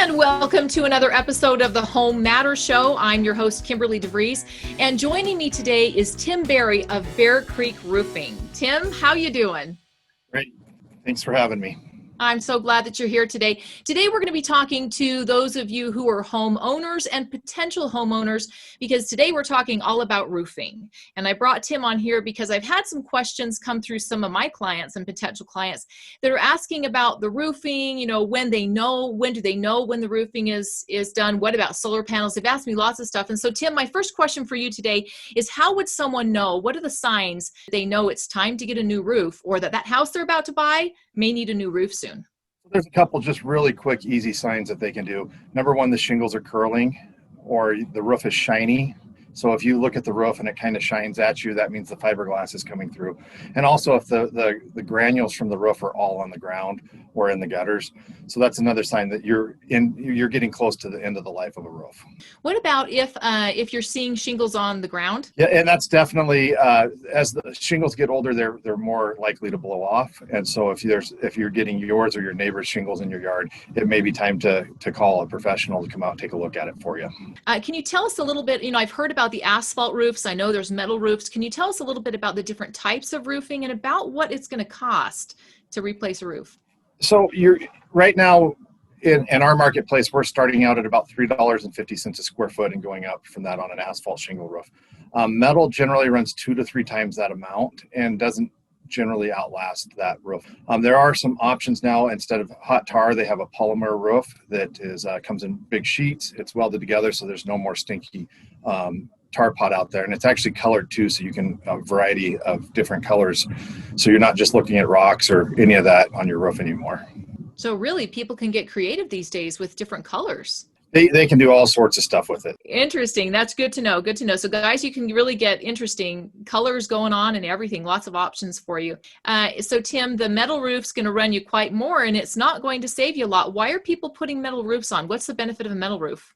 And welcome to another episode of the Home Matters Show. I'm your host, Kimberly DeVries, and joining me today is Tim Berry of Bear Creek Roofing. Tim, how you doing? Great. Thanks for having me. I'm so glad that you're here today. Today, we're going to be talking to those of you who are homeowners and potential homeowners, because today we're talking all about roofing. And I brought Tim on here because I've had some questions come through some of my clients and potential clients that are asking about the roofing, when do they know when the roofing is done? What about solar panels? They've asked me lots of stuff. And so, Tim, my first question for you today is, how would someone know? What are the signs they know it's time to get a new roof, or that house they're about to buy may need a new roof soon? There's a couple just really quick, easy signs that they can do. Number one, the shingles are curling or the roof is shiny. So if you look at the roof and it kind of shines at you, that means the fiberglass is coming through. And also if the granules from the roof are all on the ground or in the gutters. So that's another sign that you're getting close to the end of the life of a roof. What about if you're seeing shingles on the ground? Yeah, and that's definitely as the shingles get older, they're more likely to blow off. And so if you're getting yours or your neighbor's shingles in your yard, it may be time to call a professional to come out and take a look at it for you. Can you tell us a little bit? I've heard about the asphalt roofs. I know there's metal roofs. Can you tell us a little bit about the different types of roofing and about what it's going to cost to replace a roof? So you're right now in our marketplace, we're starting out at about $3.50 a square foot and going up from that on an asphalt shingle roof. Metal generally runs 2 to 3 times that amount and doesn't generally outlast that roof. There are some options now. Instead of hot tar, they have a polymer roof that comes in big sheets. It's welded together, so there's no more stinky tar pot out there, and it's actually colored too, so you can a variety of different colors, so you're not just looking at rocks or any of that on your roof anymore. So really, people can get creative these days with different colors. They can do all sorts of stuff with it. Interesting. That's good to know. Good to know. So guys, you can really get interesting colors going on and everything. Lots of options for you. So Tim, the metal roof's going to run you quite more, and it's not going to save you a lot. Why are people putting metal roofs on? What's the benefit of a metal roof?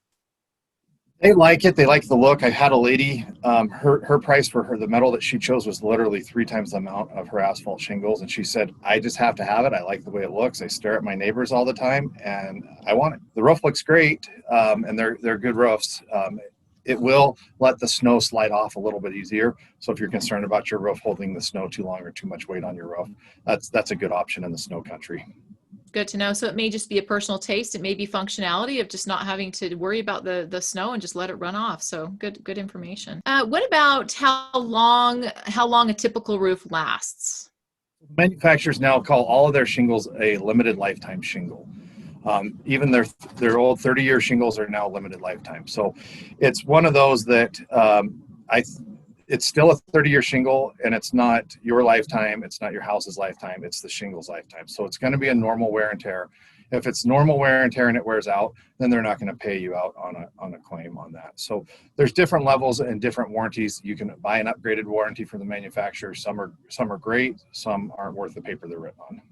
They like it. They like the look. I had a lady, her price for the metal that she chose was literally 3 times the amount of her asphalt shingles. And she said, I just have to have it. I like the way it looks. I stare at my neighbors all the time and I want it. The roof looks great. And they're good roofs. It will let the snow slide off a little bit easier. So if you're concerned about your roof holding the snow too long or too much weight on your roof, that's a good option in the snow country. Good to know. So it may just be a personal taste. It may be functionality of just not having to worry about the snow and just let it run off. So good information. What about how long a typical roof lasts? Manufacturers now call all of their shingles a limited lifetime shingle. Even their old 30-year shingles are now limited lifetime. So it's one of those that it's still a 30-year shingle, and it's not your lifetime. It's not your house's lifetime. It's the shingle's lifetime. So it's going to be a normal wear and tear. If it's normal wear and tear and it wears out, then they're not going to pay you out on a claim on that. So there's different levels and different warranties. You can buy an upgraded warranty from the manufacturer. Some are great. Some aren't worth the paper they're written on.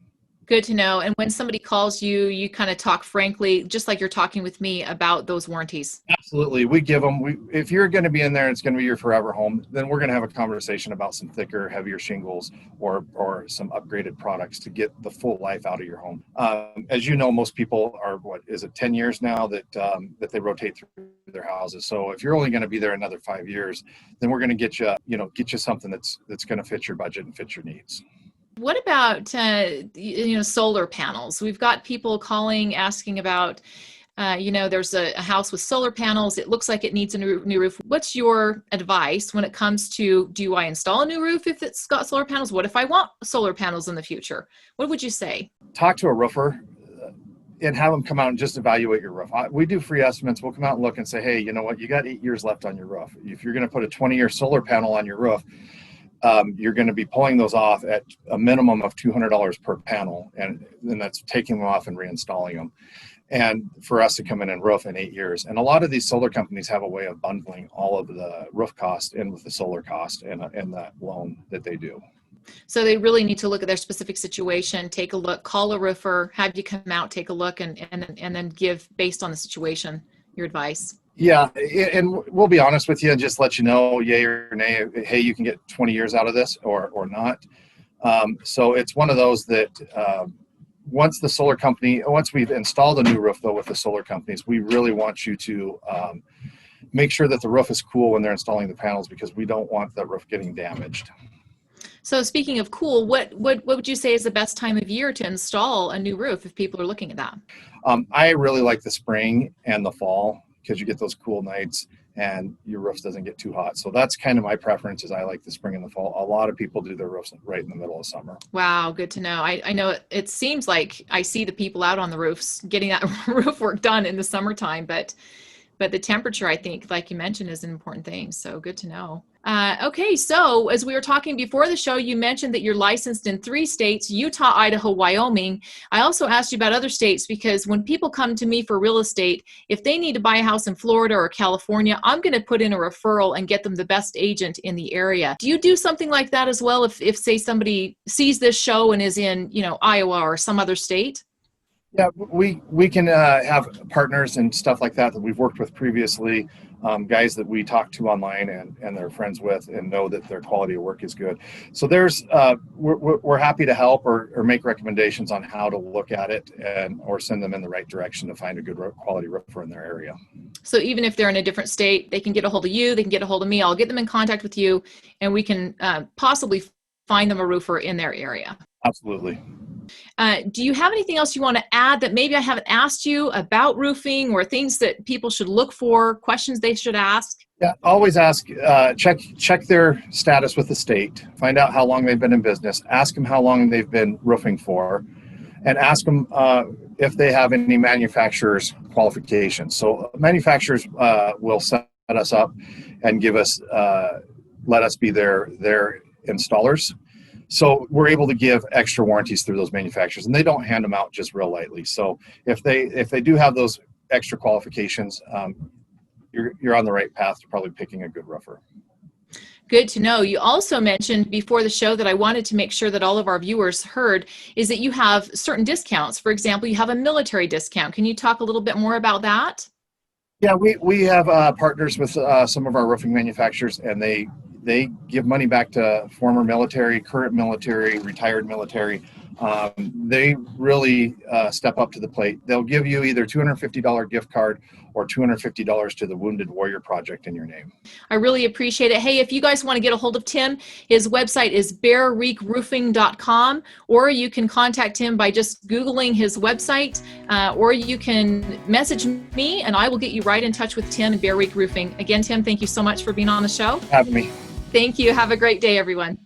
Good to know. And when somebody calls you, you kind of talk frankly, just like you're talking with me, about those warranties. Absolutely. We give them, if you're going to be in there and it's going to be your forever home, then we're going to have a conversation about some thicker, heavier shingles or some upgraded products to get the full life out of your home. As you know, most people are, 10 years now that they rotate through their houses. So if you're only going to be there another 5 years, then we're going to get you something that's going to fit your budget and fit your needs. What about, solar panels? We've got people calling, asking about, there's a house with solar panels. It looks like it needs a new roof. What's your advice when it comes to, do I install a new roof if it's got solar panels? What if I want solar panels in the future? What would you say? Talk to a roofer and have them come out and just evaluate your roof. We do free estimates. We'll come out and look and say, hey, you know what? You got 8 years left on your roof. If you're going to put a 20-year solar panel on your roof, you're going to be pulling those off at a minimum of $200 per panel, and then that's taking them off and reinstalling them. And for us to come in and roof in 8 years. And a lot of these solar companies have a way of bundling all of the roof cost in with the solar cost and that loan that they do. So they really need to look at their specific situation, take a look, call a roofer, have you come out, take a look, and then give, based on the situation, your advice. Yeah, and we'll be honest with you and just let you know, yay or nay, hey, you can get 20 years out of this or not. So it's one of those that once we've installed a new roof though with the solar companies, we really want you to make sure that the roof is cool when they're installing the panels, because we don't want the roof getting damaged. So speaking of cool, what would you say is the best time of year to install a new roof if people are looking at that? I really like the spring and the fall, because you get those cool nights and your roof doesn't get too hot. So that's kind of my preference, is I like the spring and the fall. A lot of people do their roofs right in the middle of summer. Wow, good to know. I know it seems like I see the people out on the roofs getting that roof work done in the summertime, but the temperature, I think, like you mentioned, is an important thing. So good to know. Okay, so as we were talking before the show, you mentioned that you're licensed in 3 states, Utah, Idaho, Wyoming. I also asked you about other states because when people come to me for real estate, if they need to buy a house in Florida or California, I'm going to put in a referral and get them the best agent in the area. Do you do something like that as well if say somebody sees this show and is in, Iowa or some other state? Yeah, we can have partners and stuff like that we've worked with previously, guys that we talk to online and they're friends with and know that their quality of work is good. So we're happy to help or make recommendations on how to look at it or send them in the right direction to find a good quality roofer in their area. So even if they're in a different state, they can get a hold of you, they can get a hold of me, I'll get them in contact with you, and we can possibly find them a roofer in their area. Absolutely. Do you have anything else you want to add that maybe I haven't asked you about roofing, or things that people should look for, questions they should ask? Yeah, always ask, check their status with the state, find out how long they've been in business, ask them how long they've been roofing for, and ask them if they have any manufacturer's qualifications. So manufacturers will set us up and let us be their installers. So we're able to give extra warranties through those manufacturers, and they don't hand them out just real lightly. So if they do have those extra qualifications, you're on the right path to probably picking a good roofer. Good to know. You also mentioned before the show that I wanted to make sure that all of our viewers heard is that you have certain discounts. For example, you have a military discount. Can you talk a little bit more about that? Yeah, we have partners with some of our roofing manufacturers, and they give money back to former military, current military, retired military. They really step up to the plate. They'll give you either $250 gift card or $250 to the Wounded Warrior Project in your name. I really appreciate it. Hey, if you guys want to get a hold of Tim, his website is bearreekroofing.com, or you can contact him by just Googling his website, or you can message me and I will get you right in touch with Tim and Bear Reek Roofing. Again, Tim, thank you so much for being on the show. Having me. Thank you. Have a great day, everyone.